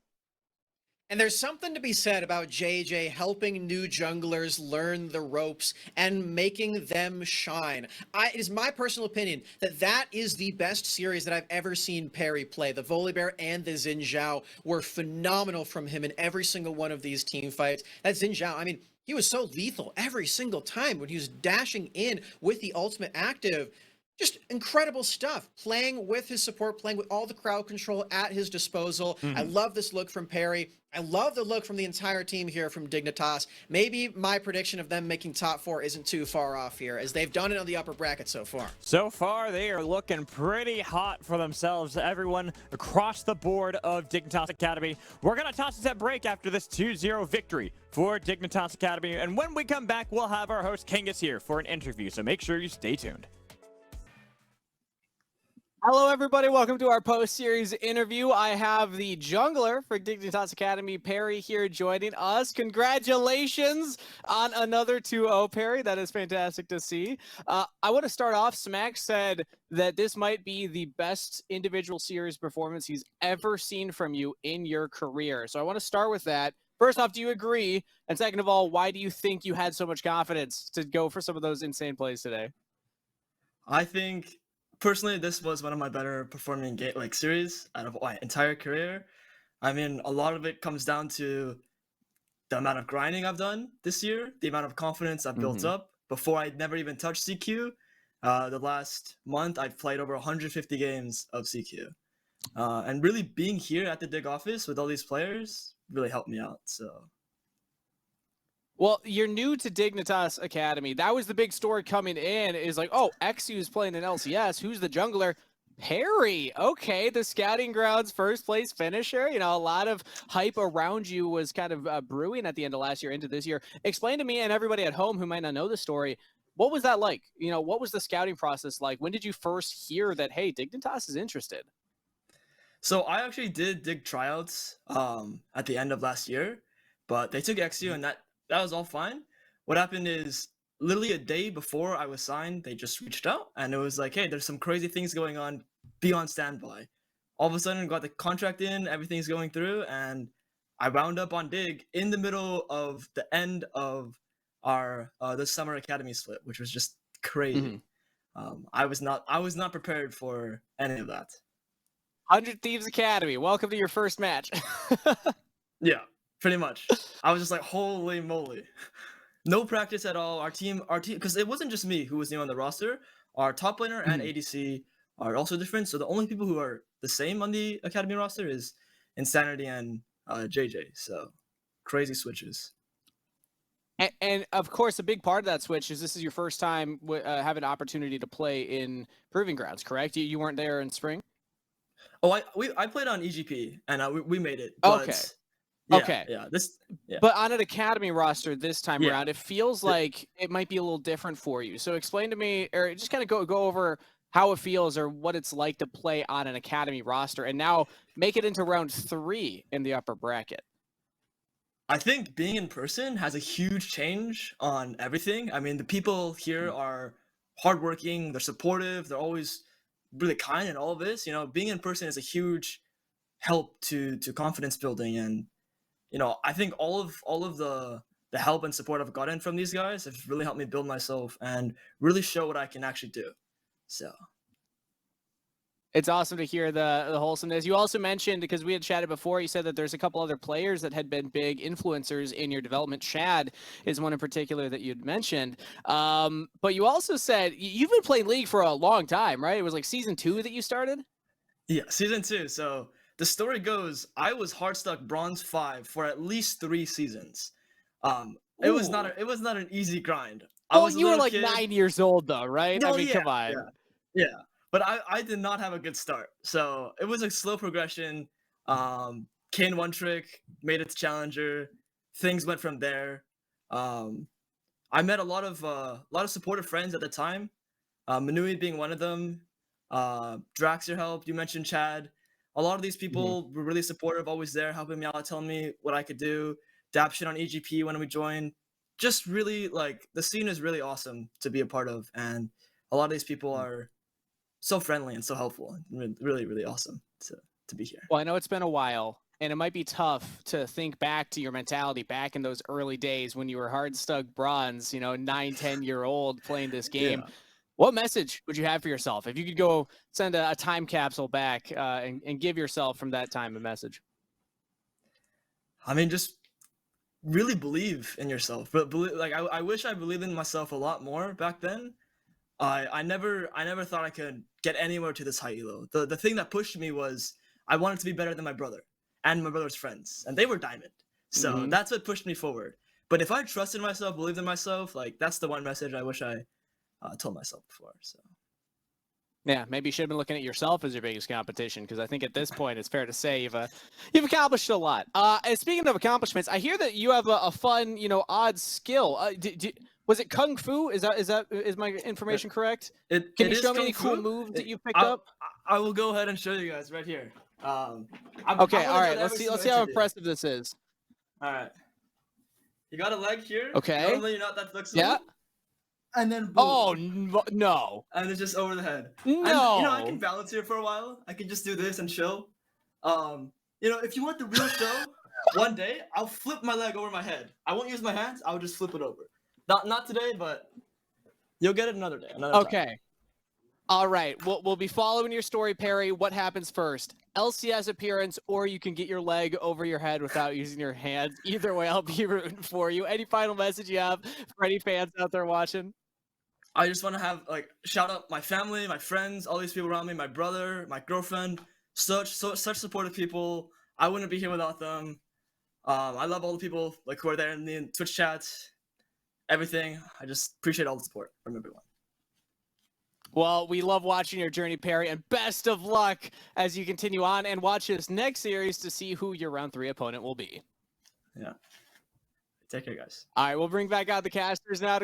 And there's something to be said about JJ helping new junglers learn the ropes and making them shine. It is my personal opinion that that is the best series that I've ever seen Perry play. The Volibear and the Xin Zhao were phenomenal from him in every single one of these team fights. That Xin Zhao, I mean, he was so lethal every single time when he was dashing in with the ultimate active. Just incredible stuff. Playing with his support, playing with all the crowd control at his disposal. I love this look from Perry. I love the look from the entire team here from Dignitas. Maybe my prediction of them making top 4 isn't too far off here, as they've done it on the upper bracket so far. So far, they are looking pretty hot for themselves. Everyone across the board of Dignitas Academy. We're going to toss this at break after this 2-0 victory for Dignitas Academy. And when we come back, we'll have our host Kangas here for an interview. So make sure you stay tuned. Hello, everybody. Welcome to our post-series interview. I have the jungler for Dignitas Academy, Perry, here joining us. Congratulations on another 2-0, Perry. That is fantastic to see. I want to start off. Smack said that this might be the best individual series performance he's ever seen from you in your career. So I want to start with that. First off, do you agree? And second of all, why do you think you had so much confidence to go for some of those insane plays today? I think personally, this was one of my better performing series out of my entire career. I mean, a lot of it comes down to the amount of grinding I've done this year, the amount of confidence I've built up. Before I'd never even touched CQ. The last month, I'd played over 150 games of CQ. And really being here at the DIG office with all these players really helped me out. So. Well, you're new to Dignitas Academy. That was the big story coming in, is like, oh, XU is playing in LCS. Who's the jungler? Perry. Okay, the scouting grounds first place finisher. You know, a lot of hype around you was kind of brewing at the end of last year into this year. Explain to me and everybody at home who might not know the story, what was that like? You know, what was the scouting process like? When did you first hear that, hey, Dignitas is interested? So I actually did DIG tryouts at the end of last year, but they took XU and that was all fine. What happened is literally a day before I was signed, they just reached out and it was like, hey, there's some crazy things going on. Be on standby. All of a sudden, got the contract in, everything's going through, and I wound up on DIG in the middle of the end of our the summer academy split, which was just crazy. I was not prepared for any of that. 100 Thieves Academy. Welcome to your first match. Yeah. Pretty much. I was just like, holy moly. No practice at all. Our team, because it wasn't just me who was new on the roster. Our top laner and ADC are also different. So the only people who are the same on the Academy roster is Insanity and JJ. So crazy switches. And of course, a big part of that switch is this is your first time having an opportunity to play in Proving Grounds, correct? You weren't there in spring? Oh, I played on EGP and we made it. But okay. Yeah, okay. Yeah. But on an academy roster this time around, it feels like it might be a little different for you. So explain to me, or just kind of go over how it feels or what it's like to play on an academy roster and now make it into round 3 in the upper bracket. I think being in person has a huge change on everything. I mean, the people here are hardworking, they're supportive, they're always really kind and all of this. You know, being in person is a huge help to confidence building. And you know, I think all of the help and support I've gotten from these guys have really helped me build myself and really show what I can actually do. So it's awesome to hear the wholesomeness. You also mentioned, because we had chatted before, you said that there's a couple other players that had been big influencers in your development. Chad is one in particular that you'd mentioned. But you also said you've been playing League for a long time, right? It was like season 2 that you started? Yeah, season 2. So the story goes, I was hardstuck bronze 5 for at least 3 seasons. It was not an easy grind. Oh, you were like kid. 9 years old though, right? No, I mean, come on. Yeah. But I did not have a good start. So it was a slow progression. Kane one trick, made it to Challenger. Things went from there. I met a lot of supportive friends at the time. Manui being one of them. Draxer helped. You mentioned Chad. A lot of these people were really supportive, always there, helping me out, telling me what I could do. Daption on EGP when we joined. Just really, like, the scene is really awesome to be a part of. And a lot of these people are so friendly and so helpful. Really, really awesome to be here. Well, I know it's been a while. and it might be tough to think back to your mentality back in those early days when you were hard stuck bronze, 9, 10-year-old playing this game. Yeah. What message would you have for yourself if you could go send a time capsule back and give yourself from that time a message? I mean, just really believe in yourself. But I wish I believed in myself a lot more back then. I never thought I could get anywhere to this high elo. The thing that pushed me was I wanted to be better than my brother and my brother's friends, and they were diamond. So that's what pushed me forward. But if I trusted myself, believed in myself, like that's the one message I wish I told myself before. So. Yeah, maybe you should have been looking at yourself as your biggest competition, because I think at this point it's fair to say you've accomplished a lot. And speaking of accomplishments, I hear that you have a fun, odd skill. Was it Kung Fu? Is my information correct? Can you show me any cool moves that you picked up? I will go ahead and show you guys right here. Okay, all right. Let's see how impressive this is. All right. You got a leg here. Okay. Normally you're not that flexible. Yeah. And then boom. Oh no. And it's just over the head. No. And, I can balance here for a while. I can just do this and chill. If you want the real show, one day I'll flip my leg over my head. I won't use my hands. I'll just flip it over. Not today, but you'll get it another day. Okay. Time. All right. We'll be following your story, Perry. What happens first? LCS appearance, or you can get your leg over your head without using your hands. Either way, I'll be rooting for you. Any final message you have for any fans out there watching? I just want to have shout out my family, my friends, all these people around me, my brother, my girlfriend, such supportive people. I wouldn't be here without them. I love all the people who are there in the Twitch chats, everything. I just appreciate all the support from everyone. Well, we love watching your journey, Perry, and best of luck as you continue on and watch this next series to see who your round 3 opponent will be. Yeah. Take care, guys. All right, we'll bring back out the casters now to